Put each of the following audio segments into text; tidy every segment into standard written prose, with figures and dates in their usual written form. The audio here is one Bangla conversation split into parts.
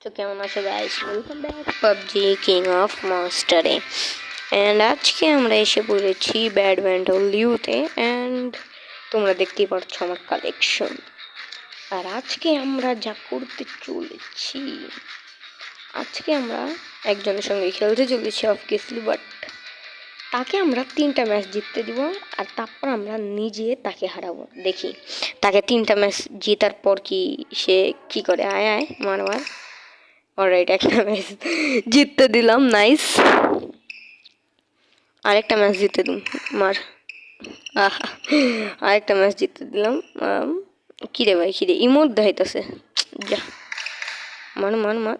তো কেমন আছো guys, welcome back PUBG king of মনস্টারে। অ্যান্ড আজকে আমরা এসে পড়েছি ব্যাডমিন্টন লিউতে। অ্যান্ড তোমরা দেখতেই পাচ্ছ আমার কালেকশন। আর আজকে আমরা যা করতে চলেছি, আজকে আমরা একজনের সঙ্গে খেলতে চলেছি অবভিয়াসলি, বাট তাকে আমরা 3টা ম্যাচ জিততে দিব। আর তারপর আমরা নিজে তাকে হারাবো। দেখি তাকে 3টা ম্যাচ জেতার পর কি সে কি করে। আয় আয় মার মার। অলরাইট, একটা ম্যাচ জিততে দিলাম, নাইস। আরেকটা ম্যাচ জিততে দিন, মার। আহা, আরেকটা ম্যাচ জিততে দিলাম। কিরে ভাই, কিরে ইমোট দেখাইতেছে, যা মার মার মার।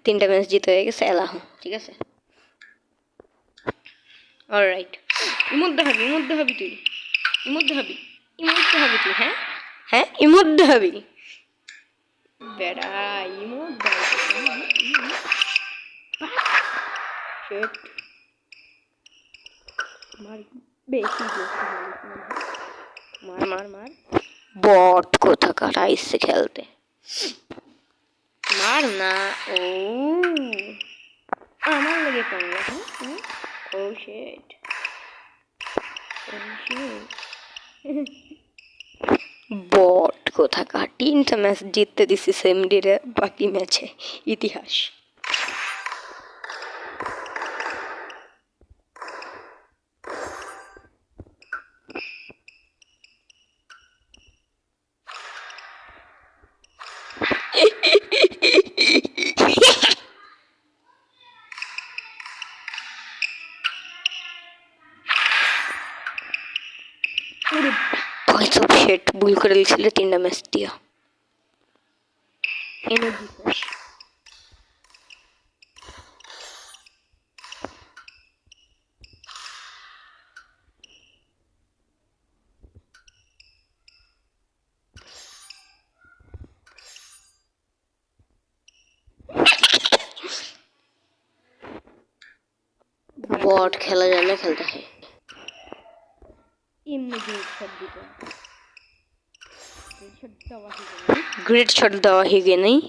3টা ম্যাচ জিতে হয়ে গেছে, এলাহ, ঠিক আছে। অলরাইট, ইমোট দেখাবি, ইমোট দেখাবি তুই, ইমোট দেখাবি, ইমোট দেখাবি তুই। হ্যাঁ হ্যাঁ, ইমোট দেখাবি বেড়া, ইমোট দেখাবি। মার বেশি মার মার মার। বট কোথাকার আইসে খেলতে, মার না। ও আমার লাগে পাঙ্গা। ও শিট, বট কোথাকার। 3টা ম্যাচ জিততে দিছি সেমডিরে, বাকি ম্যাচে ইতিহাস। ভুল করে লিখছিল 3টা ম্যাচ দিয়া। Energy fresh. বট খেলা जाना खेलता है। ग्रेट शॉट दवा ही गए नहीं।